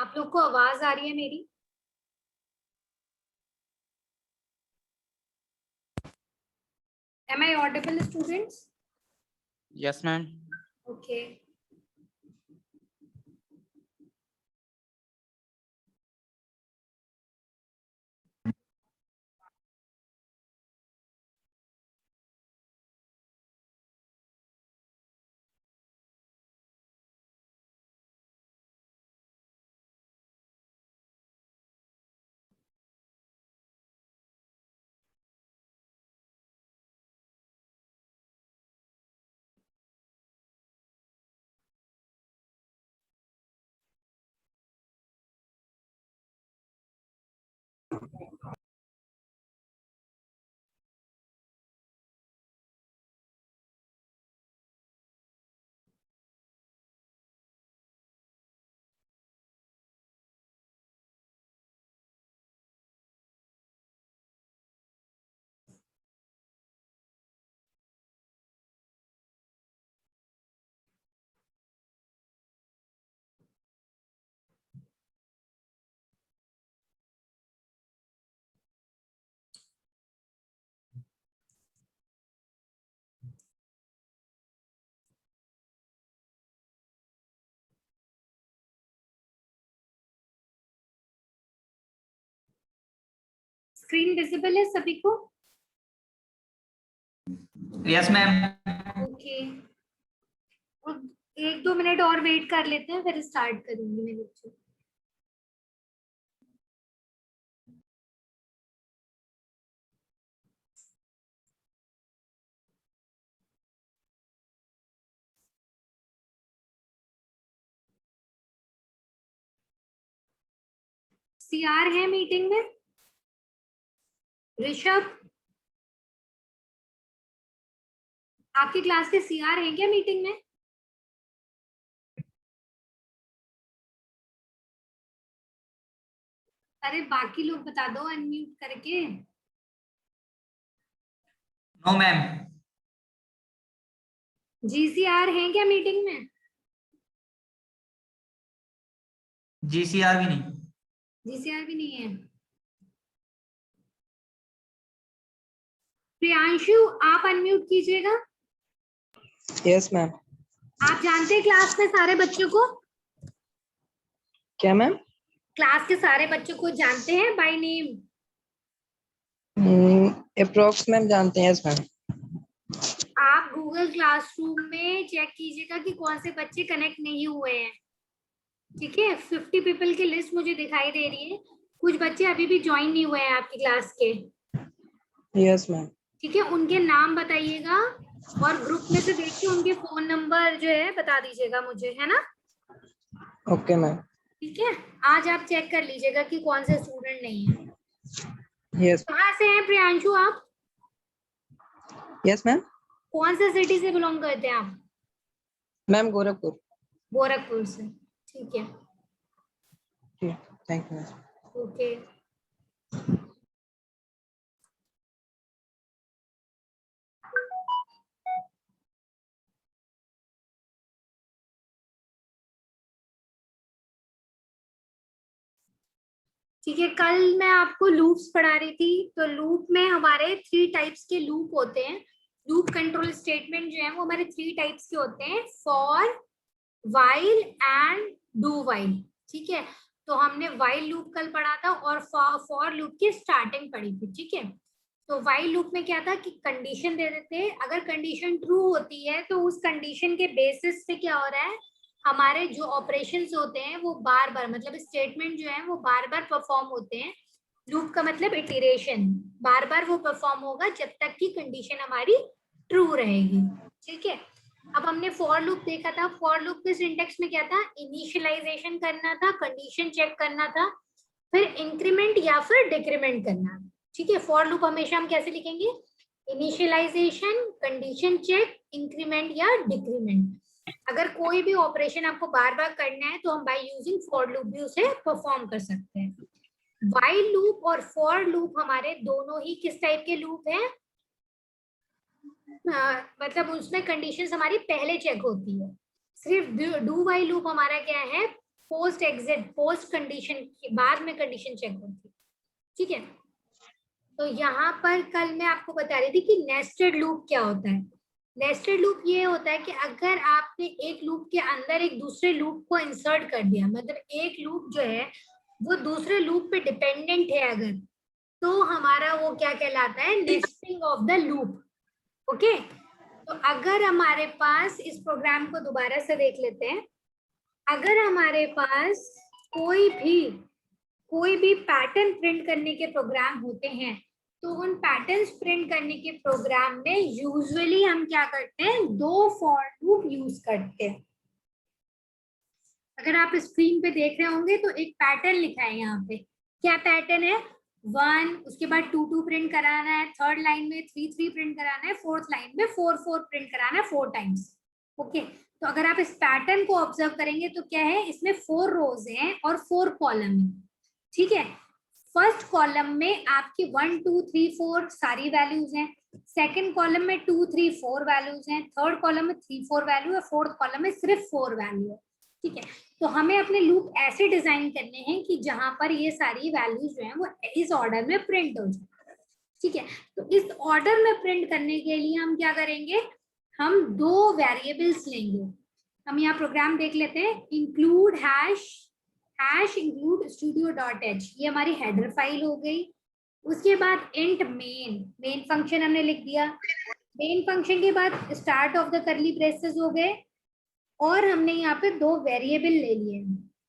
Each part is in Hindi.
आप लोग को आवाज आ रही है मेरी? Am I audible, students? Yes, ma'am. Okay. Screen visible है सभी को? Yes, ma'am. ओके। और 1-2 मिनट और वेट कर लेते हैं, फिर स्टार्ट करूंगी मैं लेक्चर। सीआर है मीटिंग में? ऋषभ, आपकी क्लास के सीआर हैं क्या मीटिंग में? अरे बाकी लोग बता दो अनम्यूट करके। No, ma'am. जीसीआर हैं क्या मीटिंग में? GCR भी नहीं. जीसीआर भी नहीं है। प्रियांशु, आप अनम्यूट कीजिएगा। Yes ma'am. आप जानते हैं क्लास में सारे बच्चों को? क्या मैम? क्लास के सारे बच्चों को जानते हैं बाय नेम? अप्रोक्स मैम जानते हैं। Yes ma'am. आप गूगल क्लासरूम में चेक कीजिएगा कि कौन से बच्चे कनेक्ट नहीं हुए हैं। ठीक है, 50 पीपल की लिस्ट मुझे दिखाई दे रही है। कुछ बच्चे अभी भी ज्वाइन नहीं हुए हैं आपकी क्लास के। Yes ma'am. ठीक है, उनके नाम बताइएगा और ग्रुप में से देख के उनके फोन नंबर जो है बता दीजिएगा मुझे, है ना? Okay ma'am. ठीक है, आज आप चेक कर लीजिएगा कि कौन से स्टूडेंट नहीं है। यस। कहाँ से हैं प्रियांशु आप? Yes ma'am. कौन से सिटी से बिलोंग करते हैं आप? मैम गोरखपुर। गोरखपुर से, ठीक है। Thank you ma'am. ओके। ठीक है, कल मैं आपको लूप्स पढ़ा रही थी, तो लूप में हमारे 3 टाइप्स के लूप होते हैं। लूप कंट्रोल स्टेटमेंट जो है वो हमारे 3 टाइप्स के होते हैं, for, while and do while. ठीक है, तो हमने व्हाइल लूप कल पढ़ा था और फॉर लूप की स्टार्टिंग पढ़ी थी। ठीक है, तो व्हाइल लूप में क्या था कि कंडीशन दे देते हैं, अगर कंडीशन ट्रू होती है तो उस कंडीशन के बेसिस पे क्या हो रहा है, हमारे जो ऑपरेशंस होते हैं वो बार बार, मतलब स्टेटमेंट जो है वो बार बार परफॉर्म होते हैं। लूप का मतलब इटरेशन, बार बार वो परफॉर्म होगा जब तक कि कंडीशन हमारी ट्रू रहेगी। ठीक है, अब हमने फॉर लूप देखा था। फॉर लूप के सिंटेक्स में क्या था, इनिशियलाइजेशन करना था, कंडीशन चेक करना था, फिर इंक्रीमेंट या फिर डिक्रीमेंट करना। ठीक है, फॉर लूप हमेशा हम कैसे लिखेंगे, इनिशियलाइजेशन, कंडीशन चेक, इंक्रीमेंट या डिक्रीमेंट। अगर कोई भी ऑपरेशन आपको बार बार करना है तो हम बाय यूजिंग फॉर लूप भी उसे परफॉर्म कर सकते हैं। व्हाइल लूप और फॉर लूप हमारे दोनों ही किस टाइप के लूप हैं, मतलब उसमें कंडीशंस हमारी पहले चेक होती है। सिर्फ डू व्हाइल लूप हमारा क्या है, पोस्ट एग्जिट, पोस्ट कंडीशन के बाद में कंडीशन चेक होती है, ठीक है। तो यहाँ पर कल मैं आपको बता रही थी कि नेस्टेड लूप क्या होता है। नेस्टेड लूप ये होता है कि अगर आपने एक लूप के अंदर एक दूसरे लूप को इंसर्ट कर दिया, मतलब एक लूप जो है वो दूसरे लूप पे डिपेंडेंट है अगर, तो हमारा वो क्या कहलाता है, nesting of the loop. Okay, तो अगर हमारे पास, इस प्रोग्राम को दोबारा से देख लेते हैं, अगर हमारे पास कोई भी पैटर्न प्रिंट करने के प्रोग्राम होते हैं, तो उन पैटर्न्स प्रिंट करने के प्रोग्राम में यूजुअली हम क्या करते हैं, 2 फॉर लूप यूज करते हैं। अगर आप स्क्रीन पे देख रहे होंगे तो एक पैटर्न लिखा है यहाँ पे, क्या पैटर्न है, 1, उसके बाद 2 2 प्रिंट कराना है, थर्ड लाइन में 3 3 प्रिंट कराना है, फोर्थ लाइन में 4 4 प्रिंट कराना है 4 टाइम्स। ओके, तो अगर आप इस पैटर्न को ऑब्जर्व करेंगे तो क्या है, इसमें 4 रोज हैं और 4 कॉलम है, ठीक है। फर्स्ट कॉलम में आपकी 1 2 3 4 सारी वैल्यूज हैं, सेकंड कॉलम में 2 3 4 वैल्यूज हैं, थर्ड कॉलम में 3 4 वैल्यू है, फोर्थ कॉलम में सिर्फ 4 वैल्यू है, ठीक है। तो हमें अपने लूप ऐसे डिजाइन करने हैं कि जहां पर ये सारी वैल्यूज जो है वो इस ऑर्डर में प्रिंट हो जाए, ठीक है। तो इस ऑर्डर में प्रिंट करने के लिए हम क्या करेंगे, हम 2 वेरिएबल्स लेंगे। हम यहाँ प्रोग्राम देख लेते हैं, इंक्लूड हैश इंक्लूड studio.h, ये हमारी हेडर फाइल हो गई। उसके बाद इंट मेन फंक्शन हमने लिख दिया। मेन फंक्शन के बाद स्टार्ट ऑफ द करली ब्रेसेस हो गए, और हमने यहाँ पे 2 वेरिएबल ले लिए,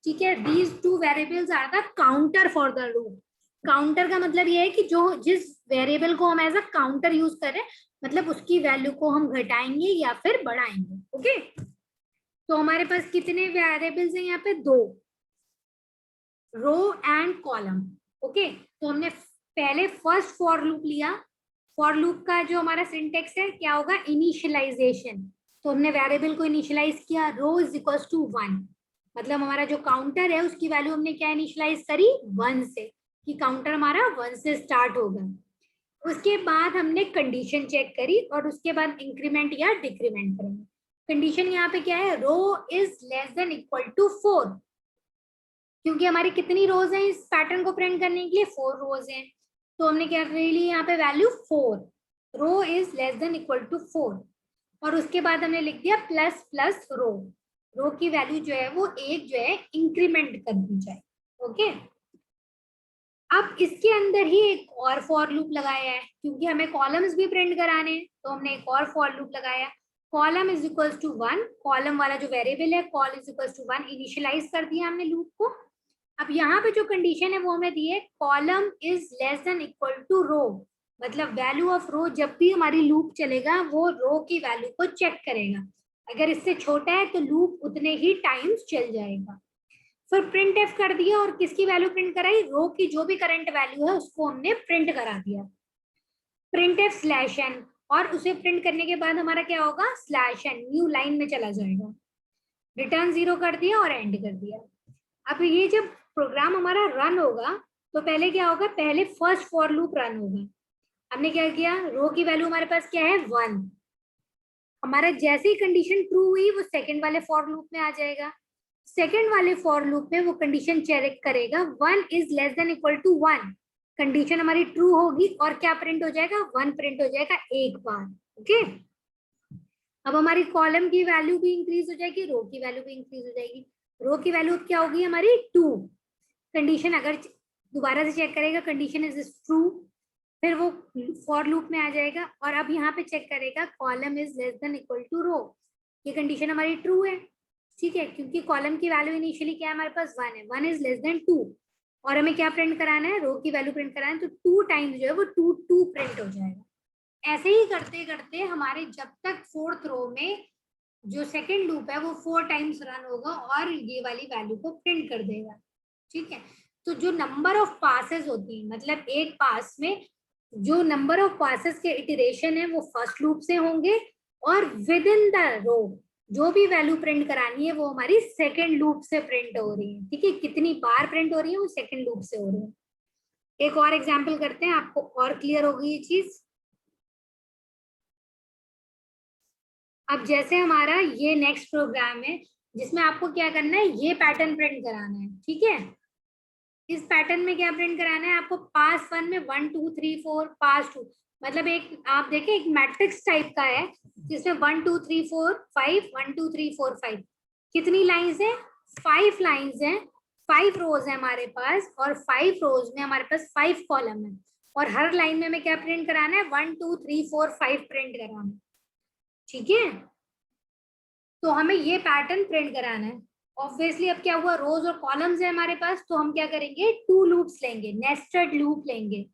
ठीक है। These 2 variables are the counter for the loop. Counter का मतलब ये है कि जो जिस वेरिएबल को हम एज अ काउंटर यूज करें, मतलब उसकी वैल्यू को हम घटाएंगे या फिर बढ़ाएंगे। ओके, तो हमारे पास कितने वेरिएबल्स हैं यहाँ पे, 2, रो एंड कॉलम। ओके, तो हमने पहले फर्स्ट फॉर लूप लिया। फॉर लूप का जो हमारा सिंटेक्स है क्या होगा, इनिशियलाइजेशन। तो हमने वेरिएबल को इनिशियलाइज किया, रो इज इक्वल्स टू 1, मतलब हमारा जो काउंटर है उसकी वैल्यू हमने क्या इनिशियलाइज करी, 1 से, कि काउंटर हमारा 1 से स्टार्ट होगा। उसके बाद हमने कंडीशन चेक करी और उसके बाद इंक्रीमेंट या डिक्रीमेंट करेंगे। कंडीशन यहाँ पे क्या है, row is less than equal to 4, क्योंकि हमारी कितनी रोज हैं इस पैटर्न को प्रिंट करने के लिए, 4 रोज हैं। तो हमने क्या कर ली यहाँ पे value 4, row is less than equal to 4, और उसके बाद हमने लिख दिया प्लस प्लस रो की वैल्यू जो है वो एक जो है इंक्रीमेंट कर दी जाए। ओके, अब इसके अंदर ही एक और फॉर लूप लगाया है, क्योंकि हमें कॉलम्स भी प्रिंट कराने हैं, तो हमने एक और फॉर लूप लगाया। Column is equals to 1, column वाला जो वेरिएबल है col is equals to 1 initialize कर दिया हमने लूप को। अब यहाँ पे जो कंडीशन है वो हमें दी है, column is less than equal to row, मतलब वैल्यू ऑफ रो जब भी हमारी लूप चलेगा वो रो की वैल्यू को चेक करेगा, अगर इससे छोटा है तो लूप उतने ही टाइम्स चल जाएगा। फिर प्रिंट एफ कर दिया और किसकी वैल्यू प्रिंट कराई, रो की जो भी करंट वैल्यू है उसको हमने प्रिंट करा दिया, प्रिंट एफ स्लैश एन, और उसे प्रिंट करने के बाद हमारा क्या होगा, स्लैश एन न्यू लाइन में चला जाएगा। रिटर्न 0 कर दिया और एंड कर दिया। अब ये जब प्रोग्राम हमारा रन होगा तो पहले क्या होगा, पहले फर्स्ट फॉर लूप रन होगा। हमने क्या किया, रो की वैल्यू हमारे पास क्या है 1, हमारा जैसे ही कंडीशन ट्रू हुई वो सेकंड वाले फॉर लूप में आ जाएगा। सेकंड वाले फॉर लूप में वो कंडीशन चेक करेगा 1 is less than equal to 1, condition हमारी ट्रू होगी और क्या प्रिंट हो जाएगा, 1 प्रिंट हो जाएगा एक बार। ओके, अब हमारी कॉलम की वैल्यू भी इंक्रीज हो जाएगी, रो की वैल्यू भी इंक्रीज हो जाएगी। रो की वैल्यू क्या होगी हमारी 2, कंडीशन अगर दोबारा से चेक करेगा कंडीशन इज ट्रू, फिर वो फॉर लूप में आ जाएगा और अब यहाँ पे चेक करेगा column is less than equal to row, ये कंडीशन हमारी ट्रू है, ठीक है, क्योंकि कॉलम की वैल्यू इनिशियली क्या है हमारे पास 1 है, 1 इज लेस देन 2, और हमें क्या प्रिंट कराना है, रो की वैल्यू प्रिंट कराना है, तो 2 टाइम्स जो है वो 2 2 प्रिंट हो जाएगा। ऐसे ही करते करते हमारे जब तक 4th रो में जो सेकंड लूप है वो 4 टाइम्स रन होगा और ये वाली वैल्यू को प्रिंट कर देगा, ठीक है। तो जो नंबर ऑफ पासेस होती है, मतलब एक पास में जो नंबर ऑफ पासेस के इटरेशन है वो फर्स्ट लूप से होंगे, और विद इन द रो जो भी वैल्यू प्रिंट करानी है वो हमारी सेकंड लूप से प्रिंट हो रही है, ठीक है, कितनी बार प्रिंट हो रही है वो सेकंड लूप से हो रही है। एक और एग्जांपल करते हैं, आपको और क्लियर होगी ये चीज। अब जैसे हमारा ये नेक्स्ट प्रोग्राम है, जिसमें आपको क्या करना है, ये पैटर्न प्रिंट कराना है। ठीक है, इस पैटर्न में क्या प्रिंट कराना है आपको, पास 1 में 1 2 3 4, पास 2 मतलब एक आप देखें एक मैट्रिक्स टाइप का है जिसमें 1 2 3 4 5 1 2 3 4 5 कितनी लाइंस है, 5 लाइंस है, 5 रोज है हमारे पास, और 5 रोज में हमारे पास 5 कॉलम है, और हर लाइन में हमें क्या प्रिंट कराना है, 1 2 3 4 5 प्रिंट कराना है। ठीक है, तो हमें ये पैटर्न प्रिंट कराना है। ऑब्वियसली अब क्या हुआ, रोज और कॉलम्स है हमारे पास, तो हम क्या करेंगे, 2 लूप्स लेंगे, नेस्टेड लूप लेंगे।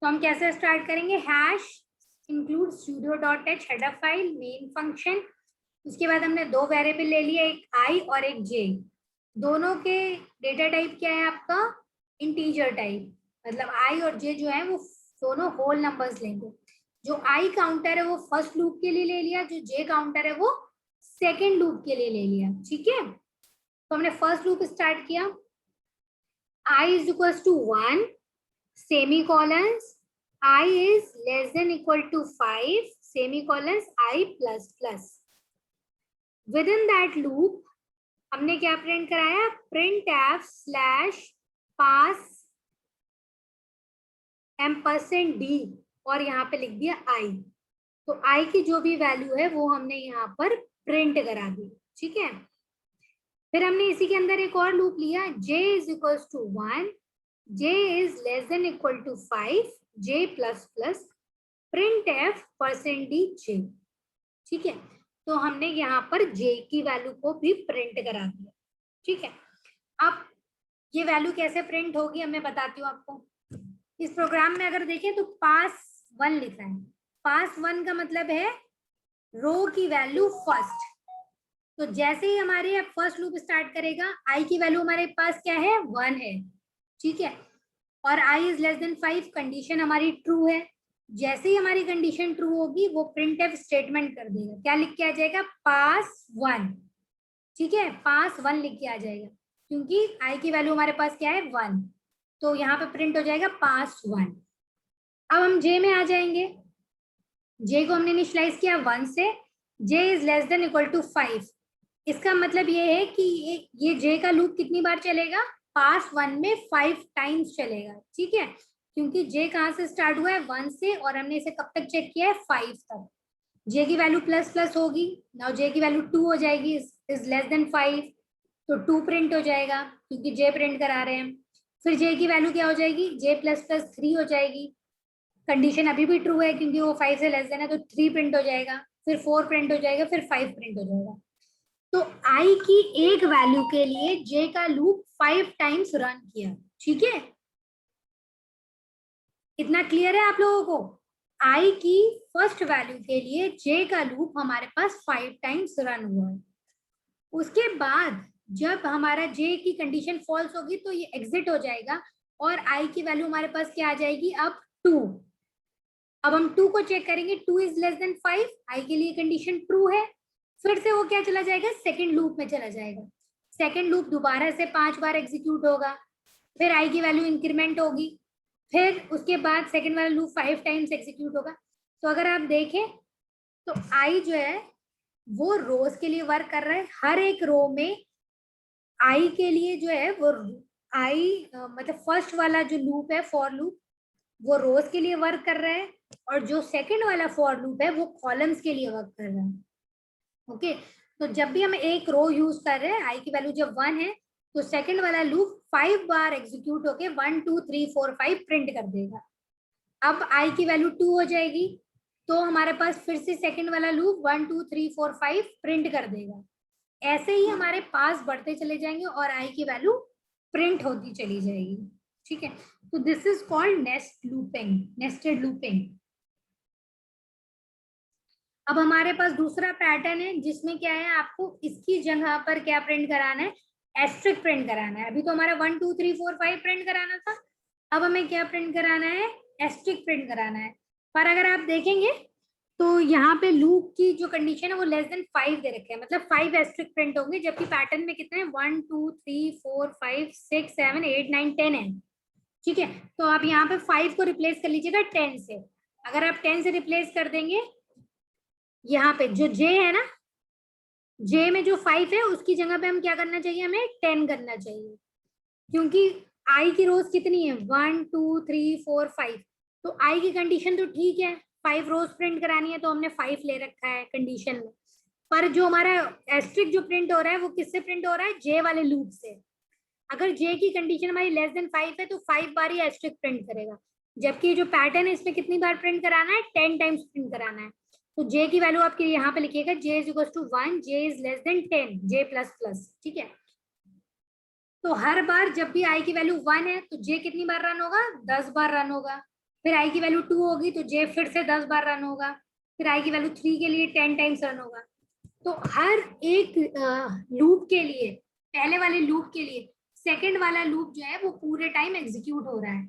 तो हम कैसे स्टार्ट करेंगे, hash include sudo.h header file main function. उसके बाद हमने 2 वेरिएबल ले लिए, एक आई और एक जे। दोनों के डेटा टाइप क्या है आपका, इंटीजर टाइप, मतलब आई और जे जो है वो दोनों होल नंबर्स लेंगे। जो आई काउंटर है वो फर्स्ट लूप के लिए ले लिया, जो जे काउंटर है वो सेकेंड लूप के लिए ले लिया। ठीक है, तो हमने फर्स्ट लूप स्टार्ट किया, i is equals to 1 semicolons, I is less than equal to 5 semicolons, I plus plus। within that loop हमने क्या प्रिंट कराया, printf slash pass %d और यहाँ पे लिख दिया i। तो i की जो भी वैल्यू है वो हमने यहाँ पर प्रिंट करा दी। ठीक है, फिर हमने इसी के अंदर एक और लूप लिया, j is equals to 1, j is less than equal to 5, j plus plus, printf %dj। ठीक है, तो हमने यहाँ पर j की वैल्यू को भी प्रिंट करा दिया। ठीक है, अब ये वैल्यू कैसे प्रिंट होगी अब मैं बताती हूँ आपको। इस प्रोग्राम में अगर देखें तो पास 1 लिखा है, पास 1 का मतलब है रो की वैल्यू फर्स्ट। तो जैसे ही हमारे अब फर्स्ट लूप स्टार्ट करेगा, आई की वैल्यू हमारे पास क्या है, 1 है। ठीक है, और i is less than 5 condition हमारी ट्रू है। जैसे ही हमारी कंडीशन ट्रू होगी वो प्रिंटफ स्टेटमेंट कर देगा, क्या लिख के आ जाएगा, पास 1। ठीक है, पास 1 लिख के आ जाएगा, क्योंकि i की वैल्यू हमारे पास क्या है, 1, तो यहाँ पे प्रिंट हो जाएगा पास 1। अब हम j में आ जाएंगे, j को हमने इनिशियलाइज किया 1 से, j is less than equal to 5। इसका मतलब ये है कि ये j का लूप कितनी बार चलेगा, पास 1 में 5 टाइम्स चलेगा। ठीक है, क्योंकि j कहाँ से स्टार्ट हुआ है, 1 से, और हमने इसे कब तक चेक किया है, 5 तक। j की वैल्यू प्लस प्लस होगी, नाउ j की वैल्यू 2 हो जाएगी, इज लेस देन 5, तो 2 प्रिंट हो जाएगा क्योंकि j प्रिंट करा रहे हैं। फिर j की वैल्यू क्या हो जाएगी, j प्लस प्लस 3 हो जाएगी, कंडीशन अभी भी ट्रू है क्योंकि वो 5 से लेस देन है, तो 3 प्रिंट हो जाएगा, फिर 4 प्रिंट हो जाएगा, फिर 5 प्रिंट हो जाएगा। तो i की एक वैल्यू के लिए j का लूप 5 टाइम्स रन किया। ठीक है, इतना क्लियर है आप लोगों को, i की फर्स्ट वैल्यू के लिए j का लूप हमारे पास 5 टाइम्स रन हुआ है। उसके बाद जब हमारा j की कंडीशन फॉल्स होगी तो ये एग्जिट हो जाएगा और i की वैल्यू हमारे पास क्या आ जाएगी, अब 2। अब हम 2 को चेक करेंगे, 2 इज लेस देन 5, i के लिए कंडीशन ट्रू है। फिर से वो क्या चला जाएगा, सेकंड लूप में चला जाएगा। सेकंड लूप दोबारा से 5 बार एग्जीक्यूट होगा, फिर i की वैल्यू इंक्रीमेंट होगी, फिर उसके बाद सेकंड वाला लूप 5 टाइम्स एग्जीक्यूट होगा। तो अगर आप देखें तो i जो है वो रोज के लिए वर्क कर रहा है, हर एक रो में i के लिए जो है वो मतलब फर्स्ट वाला जो लूप है, फॉर लूप, वो रोज के लिए वर्क कर रहा है, और जो सेकंड वाला फॉर लूप है वो कॉलम्स के लिए वर्क कर रहा है। ओके, तो जब भी हम एक रो यूज कर रहे हैं, i की वैल्यू जब 1 है तो सेकंड वाला लूप 5 बार एग्जीक्यूट होके 1 2 3 4 5 प्रिंट कर देगा। अब i की वैल्यू 2 हो जाएगी तो हमारे पास फिर से सेकंड वाला लूप 1 2 3 4 5 प्रिंट कर देगा। ऐसे ही हमारे पास बढ़ते चले जाएंगे और i की वैल्यू प्रिंट होती चली जाएगी। ठीक है, तो this is called nest looping, nested looping. अब हमारे पास दूसरा पैटर्न है जिसमें क्या है, आपको इसकी जगह पर क्या प्रिंट कराना है, एस्ट्रिक प्रिंट कराना है। अभी तो हमारा 1 2 3 4 5 प्रिंट कराना था, अब हमें क्या प्रिंट कराना है, एस्ट्रिक प्रिंट कराना है। पर अगर आप देखेंगे तो यहाँ पे लूप की जो कंडीशन है वो लेस देन 5 दे रखे हैं, मतलब 5 एस्ट्रिक प्रिंट होंगे, जबकि पैटर्न में कितने हैं, 1 2 3 4 5 6 7 8 9 10 है। ठीक है, तो आप यहाँ पे 5 को रिप्लेस कर लीजिएगा 10 से। अगर आप 10 से रिप्लेस कर देंगे, यहाँ पे जो j है ना, जे में जो 5 है उसकी जगह पे हम क्या करना चाहिए, हमें 10 करना चाहिए, क्योंकि आई की रोज कितनी है, 1 2 3 4 5, तो आई की कंडीशन तो ठीक है, 5 रोज प्रिंट करानी है तो हमने 5 ले रखा है कंडीशन में, पर जो हमारा एस्ट्रिक जो प्रिंट हो रहा है वो किससे प्रिंट हो रहा है, जे वाले लूप से। अगर जे की कंडीशन हमारी लेस देन 5 है तो 5 बार ही एस्ट्रिक प्रिंट करेगा, जबकि जो पैटर्न है इसमें कितनी बार प्रिंट कराना है, 10 टाइम्स प्रिंट कराना है। तो जे की वैल्यू आपके यहाँ पे लिखिएगा, J is equal to 1, J is less than 10, J plus plus, ठीक है। तो हर बार जब भी आई की वैल्यू 1 है तो जे कितनी बार रन होगा, 10 बार रन होगा। फिर आई की वैल्यू 2 होगी तो जे फिर से 10 बार रन होगा। फिर आई की वैल्यू 3 के लिए 10 टाइम्स रन होगा। तो हर एक लूप के लिए, पहले वाले लूप के लिए सेकंड वाला लूप जो है वो पूरे टाइम एग्जीक्यूट हो रहा है।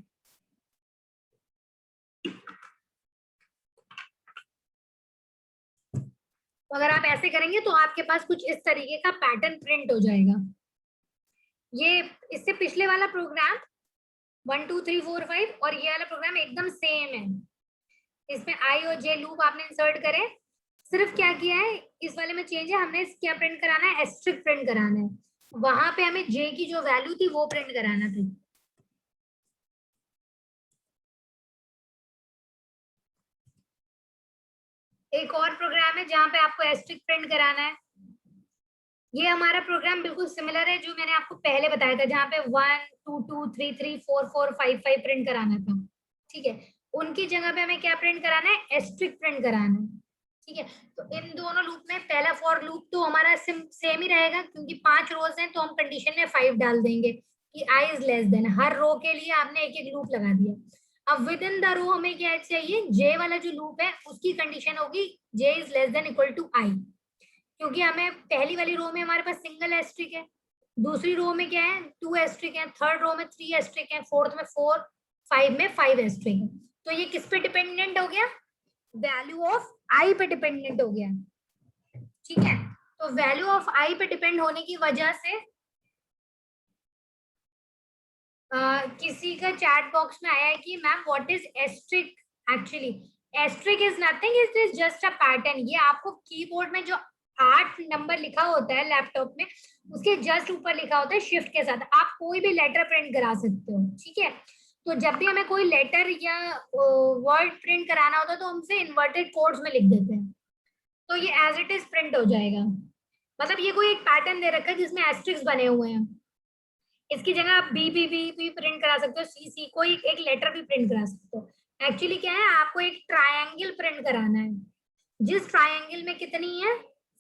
तो अगर आप ऐसे करेंगे तो आपके पास कुछ इस तरीके का पैटर्न प्रिंट हो जाएगा। ये इससे पिछले वाला प्रोग्राम 1 2 3 4 5 और ये वाला प्रोग्राम एकदम सेम है। इसमें आई और जे लूप आपने इंसर्ट करे, सिर्फ क्या किया है इस वाले में चेंज है, हमने क्या प्रिंट कराना है, एस्ट्रिक प्रिंट कराना है। वहां पे हमें जे की जो वैल्यू थी वो प्रिंट कराना था। एक और प्रोग्राम है जहां पे आपको एस्ट्रिक प्रिंट कराना है। ये हमारा प्रोग्राम बिल्कुल सिमिलर है जो मैंने आपको पहले बताया था, जहाँ पे 1 2 2 3 3 4 4 5 5 प्रिंट कराना था, ठीक है। उनकी जगह पे हमें क्या प्रिंट कराना है, एस्ट्रिक प्रिंट कराना है, ठीक है। तो इन दोनों लूप में पहला फॉर लूप तो हमारा सेम ही रहेगा, क्योंकि 5 रोज हैं तो हम कंडीशन में 5 डाल देंगे कि आई इज लेस देन, हर रो के लिए आपने एक एक लूप लगा दिया। अब विद इन द रो हमें क्या चाहिए, जे वाला जो लूप है उसकी कंडीशन होगी J is less than equal to I, क्योंकि हमें पहली वाली रो में हमारे पास सिंगल एस्ट्रिक है, दूसरी रो में क्या है 2 एस्ट्रिक है, थर्ड रो में 3 एस्ट्रिक है, फोर्थ में 4, 5 में 5 एस्ट्रिक है। तो ये किस पे डिपेंडेंट हो गया, वैल्यू ऑफ आई पे डिपेंडेंट हो गया, ठीक है। तो वैल्यू ऑफ आई पे डिपेंड होने की वजह से किसी का चैट बॉक्स में आया है कि ma'am what is asterisk, actually asterisk is nothing, it is just a pattern. ये आपको कीबोर्ड में जो 8 नंबर लिखा होता है लैपटॉप में, उसके जस्ट ऊपर लिखा होता है शिफ्ट के साथ, आप कोई भी लेटर प्रिंट करा सकते हो, ठीक है। तो जब भी हमें कोई लेटर या वर्ड प्रिंट कराना होता है तो हमसे इन्वर्टेड कोड्स में लिख देते हैं, तो ये एज इट इज प्रिंट हो जाएगा। मतलब ये कोई एक पैटर्न दे रखा है जिसमें एस्ट्रिक्स बने हुए हैं, इसकी जगह आप बी प्रिंट करा सकते हो, सी सी कोई एक लेटर भी प्रिंट करा सकते हो। एक्चुअली क्या है, आपको एक ट्रायंगल प्रिंट कराना है, जिस ट्रायंगल में कितनी है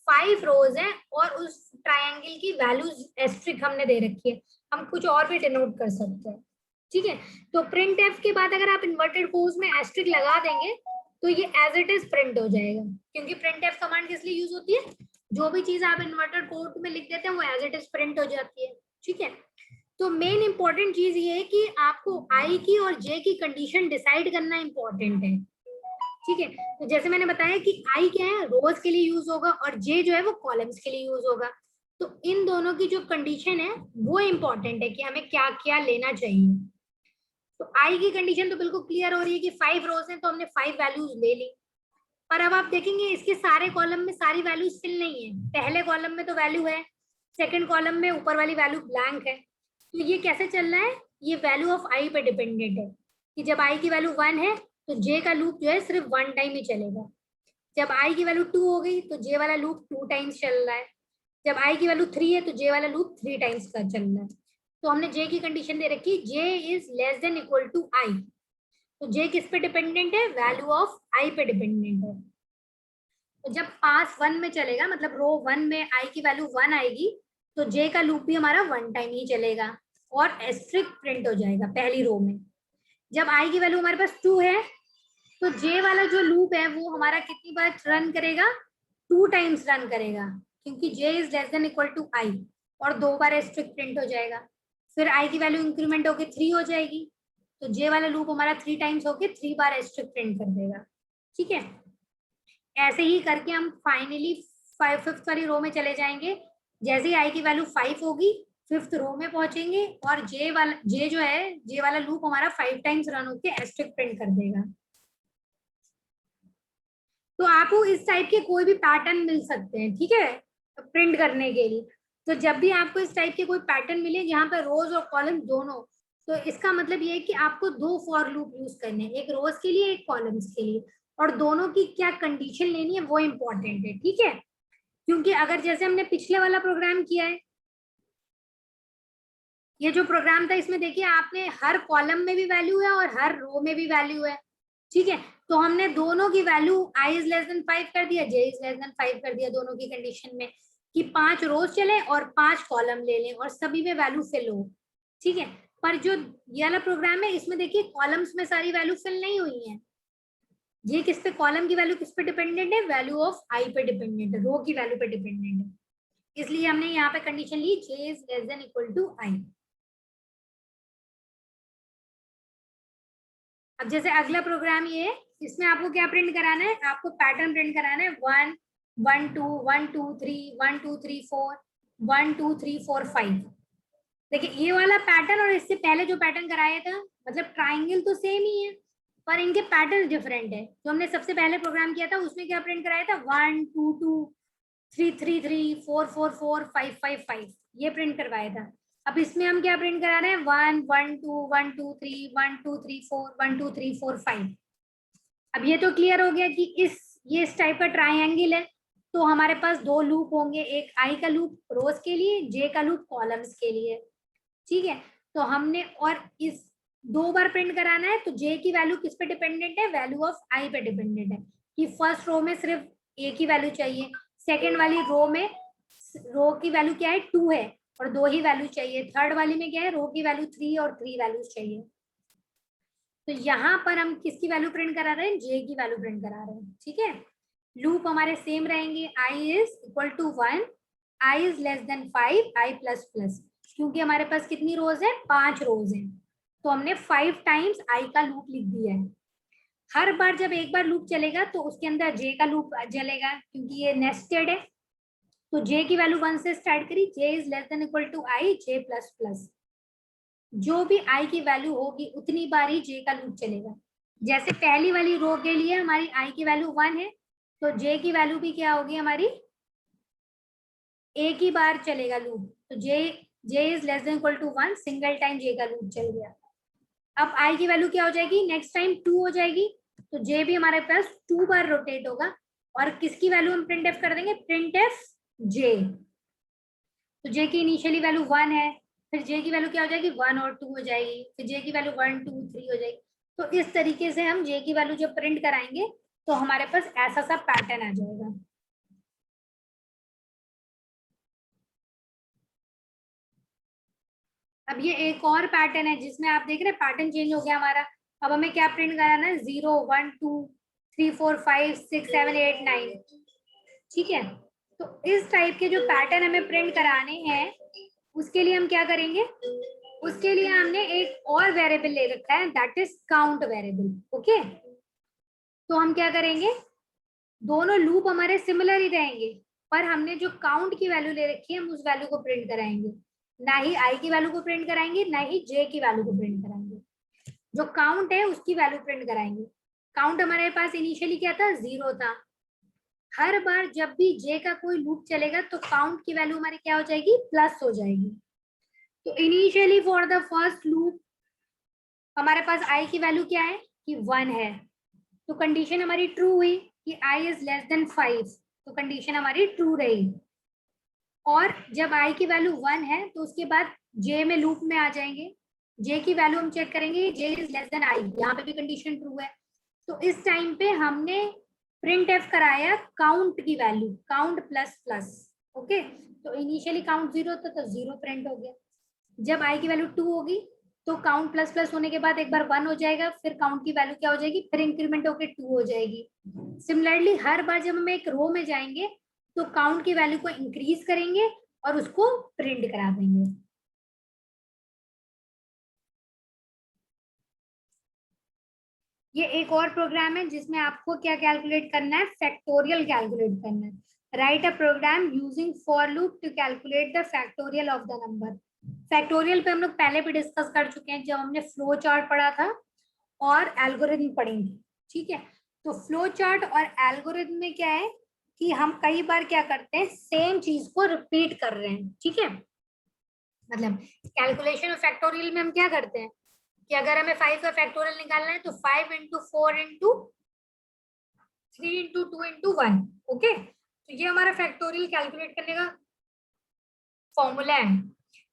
5 रोज है और उस ट्रायंगल की वैल्यूज एस्ट्रिक हमने दे रखी है, हम कुछ और भी डिनोट कर सकते हैं, ठीक है। तो प्रिंट एफ के बाद अगर आप इन्वर्टेड कोर्स में एस्ट्रिक लगा देंगे तो ये एज इट इज प्रिंट हो जाएगा, क्योंकि प्रिंट एफ कमांड किस लिए यूज होती है, जो भी चीज आप इन्वर्टेड कोड में लिख देते हैं वो एज इट इज प्रिंट हो जाती है, ठीक है। तो मेन इंपॉर्टेंट चीज ये है कि आपको आई की और जे की कंडीशन डिसाइड करना इंपॉर्टेंट है, ठीक है। तो जैसे मैंने बताया कि आई क्या है, रोज के लिए यूज होगा और जे जो है वो कॉलम्स के लिए यूज होगा। तो इन दोनों की जो कंडीशन है वो इंपॉर्टेंट है कि हमें क्या क्या लेना चाहिए। तो आई की कंडीशन तो बिल्कुल क्लियर हो रही है कि 5 रोज हैं तो हमने 5 वैल्यूज ले ली, पर अब आप देखेंगे इसके सारे कॉलम में सारी वैल्यूज फिल नहीं है, पहले कॉलम में तो वैल्यू है, सेकंड कॉलम में ऊपर वाली वैल्यू ब्लैंक है। तो ये कैसे चल रहा है, ये वैल्यू ऑफ आई पे डिपेंडेंट है कि जब आई की वैल्यू 1 है तो जे का लूप जो है सिर्फ 1 टाइम ही चलेगा, जब आई की वैल्यू 2 हो गई तो जे वाला लूप 2 टाइम्स चल रहा है, जब आई की वैल्यू 3 है तो जे वाला लूप 3 टाइम्स का चल रहा है। तो हमने जे की कंडीशन दे रखी, J is less than equal to I, तो जे किस पे डिपेंडेंट है, वैल्यू ऑफ आई पे डिपेंडेंट है। तो जब पास 1 में चलेगा, मतलब रो 1 में आई की वैल्यू 1 आएगी तो जे का लूप भी हमारा 1 टाइम ही चलेगा और एस्ट्रिक प्रिंट हो जाएगा पहली रो में। जब आई की वैल्यू हमारे पास 2 है तो जे वाला जो लूप है वो हमारा कितनी बार रन करेगा, 2 टाइम्स रन करेगा, क्योंकि J is less than equal to I, और 2 बार एस्ट्रिक प्रिंट हो जाएगा। फिर आई की वैल्यू इंक्रीमेंट होकर 3 हो जाएगी तो जे वाला लूप हमारा 3 टाइम्स होकर 3 बार एस्ट्रिक प्रिंट कर देगा, ठीक है। ऐसे ही करके हम फाइनली 5th वाली रो में चले जाएंगे, जैसे ही आई की वैल्यू 5 होगी 5th रो में पहुंचेंगे और जे जो है जे वाला लूप हमारा 5 टाइम्स रन होकर एस्ट्रिक प्रिंट कर देगा। तो आपको इस टाइप के कोई भी पैटर्न मिल सकते हैं, ठीक है। प्रिंट करने के लिए। तो जब भी आपको इस टाइप के कोई पैटर्न मिले जहाँ पे रोज और कॉलम दोनों, तो इसका मतलब ये है कि आपको दो फॉर लूप यूज करने हैं, एक रोज के लिए एक कॉलम्स के लिए, और दोनों की क्या कंडीशन लेनी है वो इम्पोर्टेंट है, ठीक है। क्योंकि अगर जैसे हमने पिछले वाला प्रोग्राम किया है, ये जो प्रोग्राम था इसमें देखिए आपने हर कॉलम में भी वैल्यू है और हर रो में भी वैल्यू है, ठीक है। तो हमने दोनों की value i is less than 5 कर दिया, j इज लेस देन 5 कर दिया, दोनों की कंडीशन में कि 5 रोज चले और 5 कॉलम ले लें और सभी में वैल्यू फिल हो, ठीक है। पर जो ये वाला प्रोग्राम है इसमें देखिए कॉलम्स में सारी वैल्यू फिल नहीं हुई है, ये किस पे, कॉलम की वैल्यू किस पे डिपेंडेंट है, वैल्यू ऑफ i पे डिपेंडेंट है, रो की वैल्यू पे डिपेंडेंट है, इसलिए हमने यहाँ पे कंडीशन ली j is less than equal to i। अब जैसे अगला प्रोग्राम ये है, इसमें आपको क्या प्रिंट कराना है, आपको पैटर्न प्रिंट कराना है 1 1 2 1 2 3 1 2 3 4 1 2 3 4 5। देखिए ये वाला पैटर्न और इससे पहले जो पैटर्न कराया था, मतलब ट्राइंगल तो सेम ही है पर इनके पैटर्न डिफरेंट है। जो हमने सबसे पहले प्रोग्राम किया था उसमें क्या प्रिंट कराया था 1 2 2 3 3 3 4 4 4 5 5 5, ये प्रिंट करवाया था। अब इसमें हम क्या प्रिंट करा रहे हैं 1 1 2 1 2 3 1 2 3 4 1 2 3 4 5। अब ये तो क्लियर हो गया कि ये इस टाइप का ट्राइंगल है, तो हमारे पास दो लूप होंगे, एक आई का लूप रोज के लिए, जे का लूप कॉलम्स के लिए, ठीक है। तो हमने और इस दो बार प्रिंट कराना है, तो जे की वैल्यू किस पे डिपेंडेंट है, वैल्यू ऑफ आई पे डिपेंडेंट है, कि फर्स्ट रो में सिर्फ ए की वैल्यू चाहिए, सेकेंड वाली रो में रो की वैल्यू क्या है 2 है और 2 ही वैल्यू चाहिए, थर्ड वाली में क्या है रो की वैल्यू 3 और 3 वैल्यूज चाहिए। तो यहाँ पर हम किसकी वैल्यू प्रिंट करा रहे हैं, जे की वैल्यू प्रिंट करा रहे हैं, ठीक है। लूप हमारे सेम रहेंगे, i is equal to 1, i is less than 5, i plus plus, क्योंकि हमारे पास कितनी रोज है, 5 रोज हैं, तो हमने 5 टाइम्स i का लूप लिख दिया है। हर बार जब एक बार लूप चलेगा तो उसके अंदर j का लूप चलेगा, क्योंकि ये नेस्टेड है। तो j की वैल्यू 1 से स्टार्ट करी, j is less than equal to i, j plus plus, जो भी i की वैल्यू होगी उतनी बार ही j का लूप चलेगा। जैसे पहली वाली रो के लिए हमारी i की वैल्यू 1 है, तो j की वैल्यू भी क्या होगी हमारी, एक ही बार चलेगा लूप, तो j is less than equal to 1, single time j का लूप चल गया। अब i की वैल्यू क्या हो जाएगी, नेक्स्ट टाइम 2 हो जाएगी, तो j भी हमारे पास 2 बार रोटेट होगा, और किसकी वैल्यू हम प्रिंट एफ कर देंगे, प्रिंट एफ j। तो j की इनिशियली वैल्यू 1 है, फिर j की वैल्यू क्या हो जाएगी 1 और 2 हो जाएगी, फिर j की वैल्यू 1 2 3 हो जाएगी। तो इस तरीके से हम j की वैल्यू जब प्रिंट कराएंगे तो हमारे पास ऐसा सा पैटर्न आ जाएगा। अब ये एक और पैटर्न है जिसमें आप देख रहे हैं पैटर्न चेंज हो गया हमारा। अब हमें क्या प्रिंट कराना है, 0 1 2 3 4 5 6 7 8 9, ठीक है। तो इस टाइप के जो पैटर्न हमें प्रिंट कराने हैं उसके लिए हम क्या करेंगे, उसके लिए हमने एक और वेरिएबल ले रखा है, that is count variable, okay. तो हम क्या करेंगे, दोनों लूप हमारे सिमिलर ही रहेंगे, पर हमने जो काउंट की वैल्यू ले रखी है हम उस वैल्यू को प्रिंट कराएंगे, ना ही आई की वैल्यू को प्रिंट कराएंगे ना ही जे की वैल्यू को प्रिंट कराएंगे, जो काउंट है उसकी वैल्यू प्रिंट कराएंगे। काउंट हमारे पास इनिशियली क्या था, 0 था। हर बार जब भी जे का कोई लूप चलेगा तो काउंट की वैल्यू हमारी क्या हो जाएगी, प्लस हो जाएगी। तो initially for the first loop हमारे पास आई की वैल्यू क्या है कि 1 है, तो कंडीशन हमारी ट्रू हुई कि i इज लेस देन 5, तो कंडीशन हमारी ट्रू रही। और जब i की वैल्यू 1 है तो उसके बाद j में लूप में आ जाएंगे, j की वैल्यू हम चेक करेंगे, j is less then i, यहाँ पे भी कंडीशन ट्रू है। तो इस टाइम पे हमने प्रिंट एफ कराया काउंट की value, count plus plus, okay. तो इनिशियली काउंट 0 था तो 0 प्रिंट हो गया। जब i की वैल्यू 2 होगी तो काउंट प्लस प्लस होने के बाद एक बार 1 हो जाएगा, फिर काउंट की वैल्यू क्या हो जाएगी, फिर इंक्रीमेंट होकर 2 हो जाएगी। सिमिलरली हर बार जब हम एक रो में जाएंगे तो काउंट की वैल्यू को इंक्रीज करेंगे और उसको प्रिंट करा देंगे। ये एक और प्रोग्राम है जिसमें आपको क्या कैलकुलेट करना है, फैक्टोरियल कैलकुलेट करना है। Write a program using for loop to calculate the factorial of the number. Factorial पे हम लोग पहले भी डिस्कस कर चुके हैं जब हमने फ्लो चार्ट पढ़ा था और एल्गोरिथम पढ़ी थी, ठीक है। तो फ्लो चार्ट और एल्गोरिथम में क्या है कि हम कई बार क्या करते हैं, सेम चीज को रिपीट कर रहे हैं, ठीक है। मतलब कैलकुलेशन ऑफ फैक्टोरियल में हम क्या करते हैं कि अगर हमें 5 का फैक्टोरियल निकालना है तो 5 into 4 into 3 into 2 into 1, okay. तो ये हमारा फैक्टोरियल कैलकुलेट करने का फॉर्मूला है।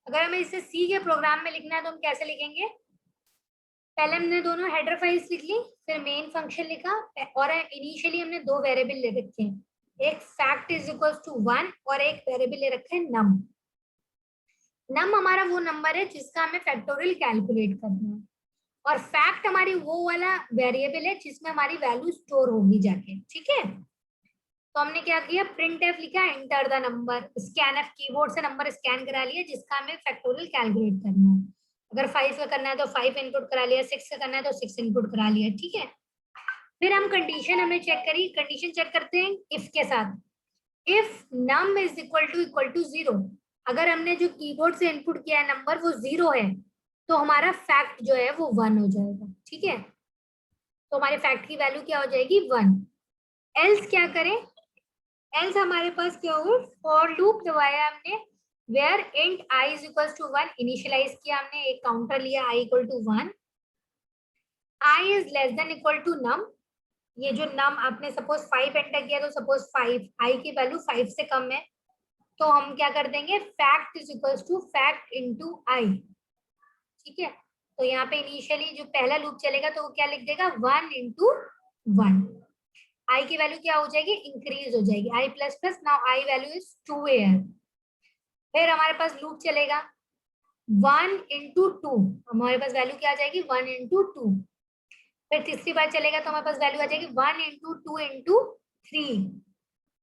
अगर हमें इसे सी के प्रोग्राम में लिखना है तो हम कैसे लिखेंगे, पहले हमने दोनों हेडर फाइल्स लिख ली, फिर मेन फंक्शन लिखा, और इनिशियली हमने दो वेरिएबल ले रखे हैं, एक फैक्ट इज इक्वल टू 1 और एक वेरिएबल ले रखा है नम। नम हमारा वो नंबर है जिसका हमें फैक्टोरियल कैलकुलेट करना है, और फैक्ट हमारी वो वाला वेरिएबल है जिसमें हमारी वैल्यू स्टोर होगी जाके, ठीक है। तो हमने क्या किया, प्रिंट एफ लिखा, enter the number, scan F keyboard से नंबर स्कैन करा लिया जिसका हमें फैक्टोरियल कैलकुलेट करना है। अगर 5 का करना है तो 5 इनपुट करा लिया, 6 का करना है तो 6 इनपुट करा लिया, ठीक है। फिर हम कंडीशन हमने चेक करी, कंडीशन चेक करते हैं इफ के साथ, if num is equal to 0, अगर हमने जो कीबोर्ड से इनपुट किया है नंबर वो 0 है तो हमारा फैक्ट जो है वो 1 हो जाएगा, ठीक है। तो हमारे फैक्ट की वैल्यू क्या हो जाएगी, 1। एल्स क्या करें, एल्स हमारे पास क्या होगा, फॉर लूप दबाया हमने, where int I is equal to 1, initialise किया हमने, एक काउंटर लिया I equal to 1, I is less than equal to num, ये जो नम आपने सपोज 5 एंटर किया तो सपोज 5, आई की वैल्यू 5 से कम है तो हम क्या कर देंगे, fact is equal to fact into i, ठीक है। तो यहाँ पे इनिशियली जो पहला लूप चलेगा तो वो क्या लिख देगा, 1 इंटू 1, आई की वैल्यू क्या हो जाएगी, इंक्रीज हो जाएगी, I plus plus, now I value is 2 here। फिर हमारे पास लूप चलेगा 1 इंटू 2, हमारे पास वैल्यू क्या आ जाएगी, 1 इंटू 2। फिर तीसरी बार चलेगा तो हमारे पास वैल्यू आ जाएगी 1 इंटू 2 इंटू 3।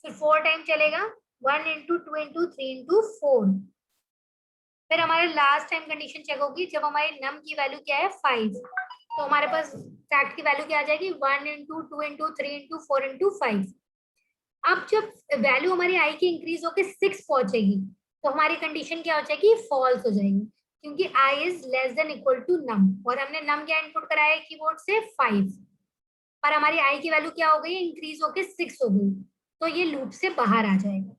फिर 4 टाइम चलेगा 1 इंटू 2 इंटू 3 इंटू 4। फिर हमारे लास्ट टाइम कंडीशन चेक होगी जब हमारे नम की वैल्यू क्या है, 5, तो हमारे पास फैक्ट की वैल्यू क्या आ जाएगी, 1 इंटू 2 इंटू 3 इंटू 4 इंटू 5। अब जब वैल्यू हमारी आई की इंक्रीज होकर 6 पहुंचेगी तो हमारी कंडीशन क्या हो जाएगी, फॉल्स हो जाएगी, क्योंकि I is less than equal to num, और हमने नम क्या इनपुट कराया है कीबोर्ड से 5, पर हमारी आई की वैल्यू क्या हो गई, इंक्रीज होकर 6 हो गई, तो ये लूप से बाहर आ जाएगा।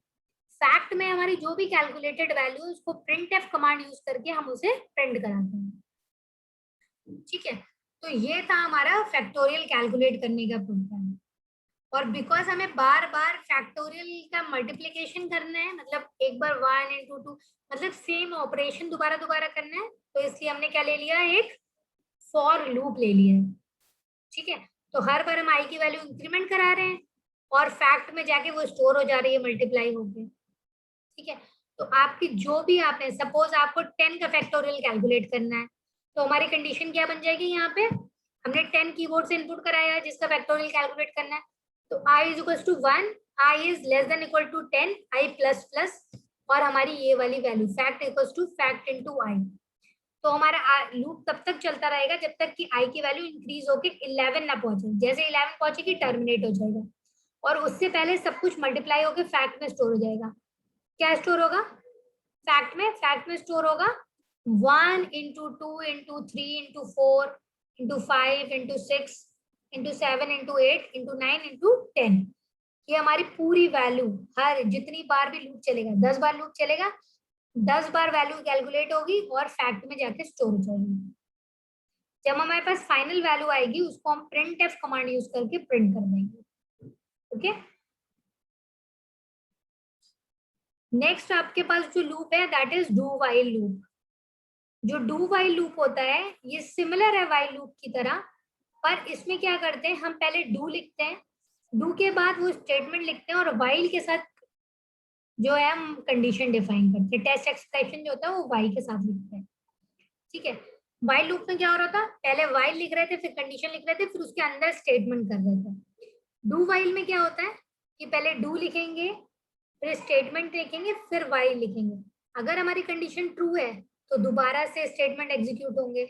फैक्ट में हमारी जो भी कैलकुलेटेड वैल्यू उसको प्रिंट एफ कमांड यूज करके हम उसे प्रिंट कराते हैं, ठीक है। तो ये था हमारा फैक्टोरियल कैलकुलेट करने का प्रोग्राम, और बिकॉज हमें बार बार फैक्टोरियल का मल्टीप्लिकेशन करना है, मतलब एक बार 1 इंटू 2, मतलब सेम ऑपरेशन दोबारा दोबारा करना है, तो इसलिए हमने क्या ले लिया, एक फॉर लूप ले लिया है, ठीक है। तो हर बार हम आई की वैल्यू इंक्रीमेंट करा रहे हैं और फैक्ट में जाके वो स्टोर हो जा रही है मल्टीप्लाई होके, ठीक है। तो आपकी जो भी आपने सपोज आपको 10 का फैक्टोरियल कैलकुलेट करना है तो हमारी कंडीशन क्या बन जाएगी, यहाँ पे हमने 10 कीबोर्ड से इनपुट कराया है जिसका फैक्टोरियल कैलकुलेट करना है, तो i is equal to 1, i is less than equal to 10, i plus plus, और हमारी ये वाली value fact equal to fact into i। तो हमारा लूप तब तक चलता रहेगा जब तक कि i की वैल्यू इंक्रीज होके 11 ना पहुंचे, जैसे 11 पहुंचेगी टर्मिनेट हो जाएगा, और उससे पहले सब कुछ मल्टीप्लाई होके फैक्ट में स्टोर हो जाएगा। क्या स्टोर होगा, फैक्ट में स्टोर होगा 1 into 2 into 3 into 4 into 5 into 6 into 7 into 8 into 9 into 10। ये हमारी पूरी वैल्यू, हर जितनी बार भी लूप चलेगा, 10 बार लूप चलेगा, 10 बार वैल्यू कैलकुलेट होगी और फैक्ट में जाके स्टोर हो जाएगी। जब हमारे पास फाइनल वैल्यू आएगी उसको हम प्रिंट एफ कमांड यूज करके प्रिंट कर देंगे, ओके। नेक्स्ट आपके पास जो लूप है that is do while loop. जो डू वाइल लूप होता है ये सिमिलर है वाइल लूप की तरह, पर इसमें क्या करते हैं, हम पहले डू लिखते हैं, डू के बाद वो स्टेटमेंट लिखते हैं, और वाइल के साथ जो है हम कंडीशन डिफाइन करते हैं, टेस्ट एक्सप्रेशन जो होता है वो वाइल के साथ लिखते हैं, ठीक है। वाइल लूप में क्या हो रहा था, पहले वाइल लिख रहे थे, फिर कंडीशन लिख रहे थे, फिर उसके अंदर स्टेटमेंट कर रहे थे। डू वाइल में क्या होता है कि पहले डू लिखेंगे, फिर स्टेटमेंट लिखेंगे, फिर वाइल लिखेंगे। अगर हमारी कंडीशन ट्रू है तो दोबारा से स्टेटमेंट एग्जीक्यूट होंगे,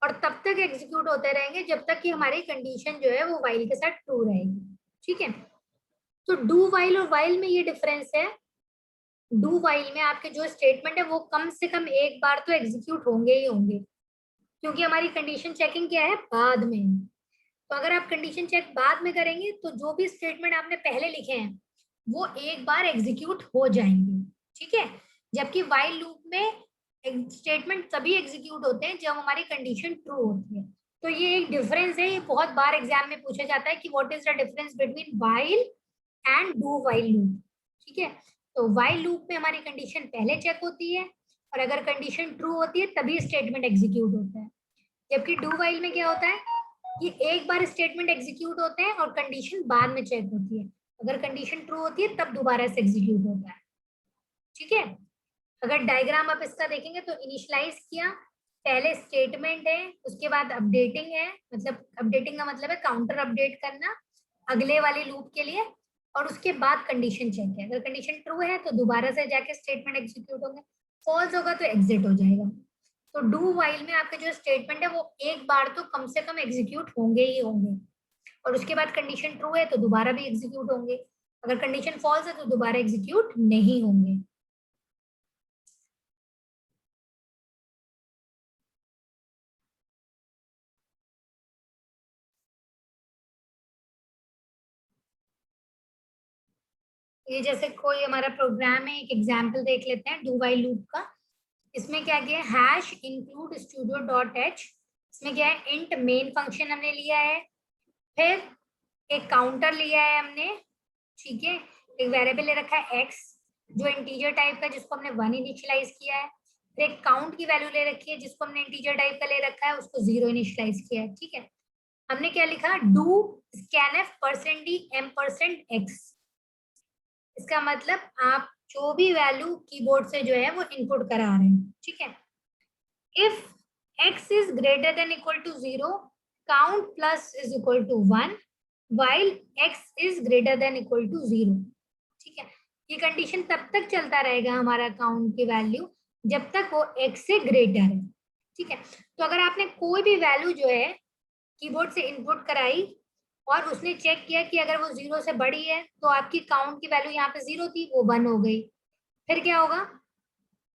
और तब तक एग्जीक्यूट होते रहेंगे जब तक कि हमारी कंडीशन जो है वो वाइल के साथ ट्रू रहेगी, ठीक है। तो डू वाइल और वाइल में ये डिफरेंस है, डू वाइल में आपके जो स्टेटमेंट है वो कम से कम एक बार तो एग्जीक्यूट होंगे ही होंगे, क्योंकि हमारी कंडीशन चेकिंग क्या है, बाद में है। तो अगर आप कंडीशन चेक बाद में करेंगे तो जो भी स्टेटमेंट आपने पहले लिखे हैं वो एक बार एग्जीक्यूट हो जाएंगे, ठीक है। जबकि व्हाइल लूप में स्टेटमेंट तभी एग्जीक्यूट होते हैं जब हमारी कंडीशन ट्रू होती है। तो ये एक डिफरेंस है, ये बहुत बार एग्जाम में पूछा जाता है कि what is the difference between while and do while loop, ठीक है। तो व्हाइल लूप में हमारी कंडीशन पहले चेक होती है और अगर कंडीशन ट्रू होती है तभी स्टेटमेंट एग्जीक्यूट होता है। जबकि डू व्हाइल में क्या होता है कि एक बार स्टेटमेंट एग्जीक्यूट होते हैं और कंडीशन बाद में चेक होती है। अगर कंडीशन ट्रू होती है तब दोबारा से एग्जीक्यूट होता है, ठीक है। अगर डायग्राम आप इसका देखेंगे तो इनिशियलाइज किया, पहले स्टेटमेंट है, उसके बाद अपडेटिंग है, मतलब अपडेटिंग का मतलब है काउंटर अपडेट करना अगले वाले लूप के लिए, और उसके बाद कंडीशन चेक है। अगर कंडीशन ट्रू है तो दोबारा से जाके स्टेटमेंट एग्जीक्यूट होंगे, फॉल्स होगा तो एग्जिट हो जाएगा। तो डू व्हाइल में आपके जो स्टेटमेंट है वो एक बार तो कम से कम एग्जीक्यूट होंगे ही होंगे, और उसके बाद कंडीशन ट्रू है तो दोबारा भी एग्जीक्यूट होंगे, अगर कंडीशन फॉल्स है तो दोबारा एग्जीक्यूट नहीं होंगे। ये जैसे कोई हमारा प्रोग्राम है, एक एग्जांपल देख लेते हैं डू व्हाइल लूप का। इसमें क्या किया है, hash include studio dot H, इसमें क्या है इंट मेन फंक्शन हमने लिया है, फिर एक काउंटर लिया है हमने, ठीक है, एक वेरिएबल ले रखा है एक्स जो इंटीजर टाइप का जिसको हमने 1 इनिशियलाइज किया है, फिर एक काउंट की वैल्यू ले रखी है जिसको हमने इंटीजर टाइप का ले रखा है, उसको 0 इनिशियलाइज किया है, ठीक है। हमने क्या लिखा, डू स्कैनफ %d %m%x, इसका मतलब आप जो भी वैल्यू कीबोर्ड से जो है वो इनपुट करा रहे हैं, ठीक है। If x is greater than equal to 0, count plus is equal to 1, while x is greater than equal to 0, ठीक है। ये कंडीशन तब तक चलता रहेगा हमारा काउंट की वैल्यू जब तक वो x से ग्रेटर है, ठीक है। तो अगर आपने कोई भी वैल्यू जो है कीबोर्ड से इनपुट कराई और उसने चेक किया कि अगर वो 0 से बड़ी है तो आपकी काउंट की वैल्यू यहाँ पे 0 थी, वो 1 हो गई, फिर क्या होगा,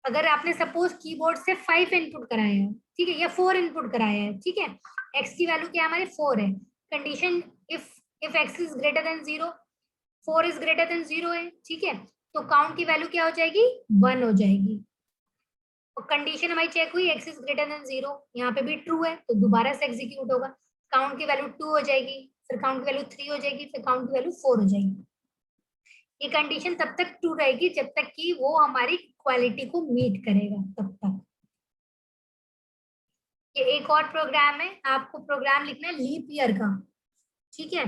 अगर आपने सपोज कीबोर्ड से 5 इनपुट कराया है, ठीक है, या 4 इनपुट कराया है, ठीक है, x की वैल्यू क्या हमारे 4 है, condition if x is greater than 0, 4 is greater than 0 है, ठीक है, तो काउंट की वैल्यू क्या हो जाएगी, 1 हो जाएगी। और कंडीशन हमारी चेक हुई x इज ग्रेटर देन 0, यहाँ पे भी ट्रू है तो दोबारा से एग्जीक्यूट होगा, काउंट की वैल्यू 2 हो जाएगी, फिर काउंट की वैल्यू 3 हो जाएगी, फिर काउंट की वैल्यू 4 हो जाएगी। ये कंडीशन तब तक ट्रू रहेगी जब तक कि वो हमारी क्वालिटी को मीट करेगा, तब तक। ये एक और प्रोग्राम है, आपको प्रोग्राम लिखना है लीप ईयर का, ठीक है।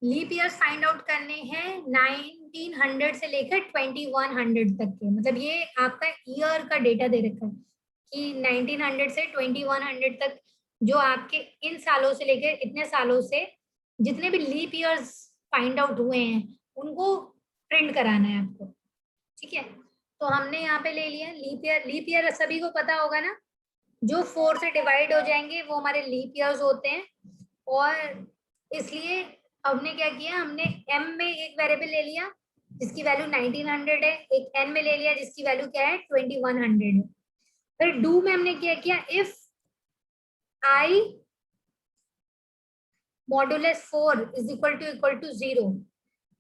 लीप ईयर फाइंड आउट करने हैं 1900 से लेकर 2100 तक के, मतलब ये आपका ईयर का डेटा दे रखा है कि 1900 से 2100 तक जो आपके इन सालों से लेकर इतने सालों से जितने भी लीप ईयर्स फाइंड आउट हुए हैं उनको प्रिंट कराना है आपको, ठीक है। तो हमने यहाँ पे ले लिया लीप ईयर। लीप ईयर सभी को पता होगा ना, जो 4 से डिवाइड हो जाएंगे वो हमारे लीप ईयर्स होते हैं, और इसलिए हमने क्या किया, हमने m में एक वेरिएबल ले लिया जिसकी वैल्यू 1900 है, एक n में ले लिया जिसकी वैल्यू क्या है 2100 है। फिर डू में हमने क्या किया, if i modulus 4 is equal to 0,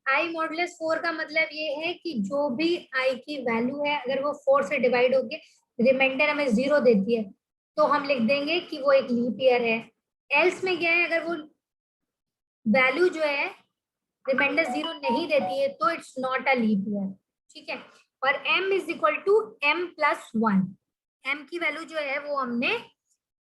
i modulus 4 का मतलब ये है कि जो भी i की वैल्यू है अगर वो 4 से डिवाइड होके रिमाइंडर हमें 0 देती है तो हम लिख देंगे कि वो एक लीप ईयर है। एल्स में क्या है, अगर वो वैल्यू जो है रिमाइंडर 0 नहीं देती है तो it's not a leap year, ठीक है। और m is equal to m+1, m की वैल्यू जो है वो हमने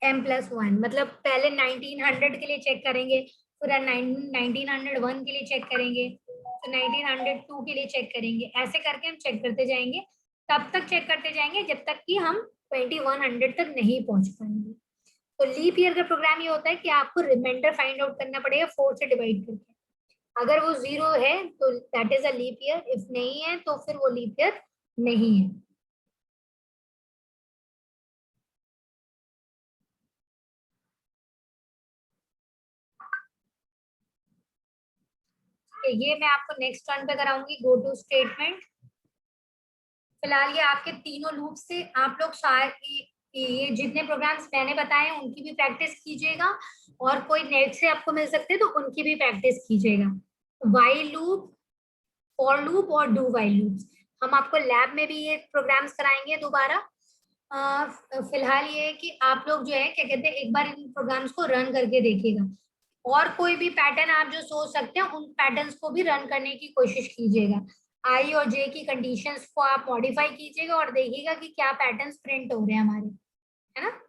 m+1, मतलब पहले 1900 के लिए चेक करेंगे, फिर 1901 के लिए चेक करेंगे, तो 1902 के लिए चेक करेंगे, ऐसे करके हम चेक करते जाएंगे, तब तक चेक करते जाएंगे जब तक कि हम 2100 तक नहीं पहुंच पाएंगे। तो लीप ईयर का प्रोग्राम ये होता है कि आपको रिमाइंडर फाइंड आउट करना पड़ेगा 4 से डिवाइड करके, अगर वो 0 है तो that is a leap year, if नहीं है तो फिर वो लीप ईयर नहीं है। ये मैं आपको नेक्स्ट टर्न पे कराऊंगी, गो टू स्टेटमेंट। फिलहाल ये आपके तीनों लूप से आप लोग ये जितने प्रोग्राम्स मैंने बताए हैं उनकी भी प्रैक्टिस कीजिएगा, और कोई नेट से आपको मिल सकते हैं तो उनकी भी प्रैक्टिस कीजिएगा। व्हाइल लूप, फॉर लूप और डू वाइल लूप्स। हम आपको लैब में भी ये प्रोग्राम्स कराएंगे दोबारा। फिलहाल ये है कि आप लोग जो है क्या कहते हैं, एक बार इन प्रोग्राम्स को रन करके देखिएगा, और कोई भी पैटर्न आप जो सोच सकते हैं उन पैटर्न्स को भी रन करने की कोशिश कीजिएगा। आई और जे की कंडीशंस को आप मॉडिफाई कीजिएगा और देखिएगा कि क्या पैटर्न्स प्रिंट हो रहे हैं हमारे, है ना।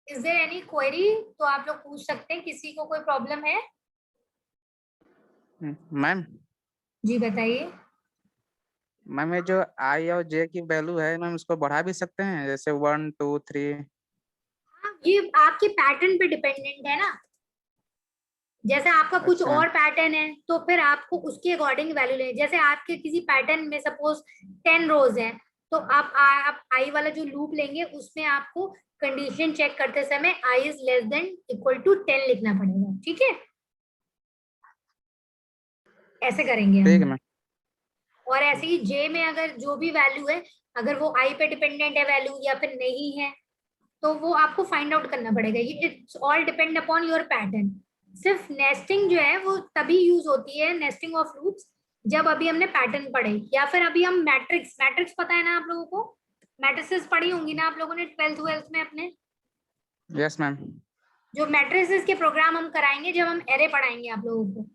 Is there any query? तो आप लोग पूछ सकते हैं, किसी को कोई प्रॉब्लम है? मैम जी बताइए। मैम ये जो आई और जे की वैल्यू है मैम, उसको बढ़ा भी सकते हैं, जैसे 1 2 3? हाँ, ये आपके पैटर्न पे डिपेंडेंट है ना। जैसे आपका कुछ अच्छा। और पैटर्न है तो फिर आपको उसके अकॉर्डिंग वैल्यू लें। जैसे आपके किसी पैटर्न में सपोज 10 रोज है, तो आप आई वाला जो लूप लेंगे उसमें आपको कंडीशन चेक करते समय I is less than equal to 10 लिखना पड़ेगा, ठीक है। ऐसे करेंगे ठीक है हम। मैम। और ऐसे ही जे में अगर जो भी वैल्यू है, अगर वो आई पे डिपेंडेंट है वैल्यू या फिर नहीं है, तो वो आपको फाइंड आउट करना पड़ेगा। ये it's all depend upon your pattern. सिर्फ नेस्टिंग जो है वो तभी यूज होती है, नेस्टिंग ऑफ लूप्स, जब अभी हमने पैटर्न पढ़े, या फिर अभी हम मैट्रिक्स मैट्रिक्स पता है ना आप लोगों को, मैट्रिसेस पढ़ी होंगी ना आप लोगों ने 12th में अपने। Yes ma'am. जो मैट्रिसेस के प्रोग्राम हम कराएंगे जब हम एरे पढ़ाएंगे आप लोगों को,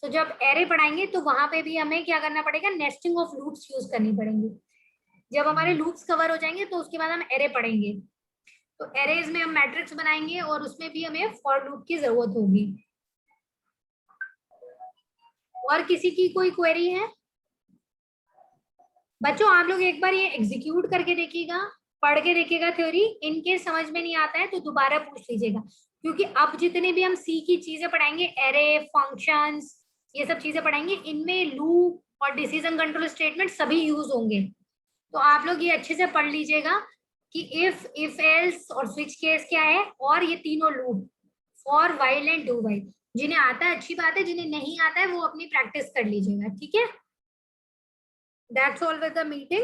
तो जब एरे पढ़ाएंगे तो वहां पे भी हमें क्या करना पड़ेगा, नेस्टिंग ऑफ लूप्स यूज करनी पड़ेंगी। जब हमारे लूप्स कवर हो जाएंगे तो उसके बाद हम एरे पढ़ेंगे, तो एरेज में हम मैट्रिक्स बनाएंगे और उसमें भी हमें फॉर लूप की जरूरत होगी। और किसी की कोई क्वेरी है? बच्चों आप लोग एक बार ये एग्जीक्यूट करके देखिएगा, पढ़ के देखिएगा थ्योरी। इनकेस समझ में नहीं आता है तो दोबारा पूछ लीजिएगा, क्योंकि अब जितने भी हम सी की चीजें पढ़ाएंगे, एरे, फंक्शंस, ये सब चीजें पढ़ाएंगे, इनमें लूप और डिसीजन कंट्रोल स्टेटमेंट सभी यूज होंगे। तो आप लोग ये अच्छे से पढ़ लीजिएगा कि इफ एल्स और स्विच केस क्या है, और ये तीनों loop, for, while and do while. जिन्हें आता है अच्छी बात है, जिन्हें नहीं आता है वो अपनी प्रैक्टिस कर लीजिएगा, ठीक है। That's all with the meeting.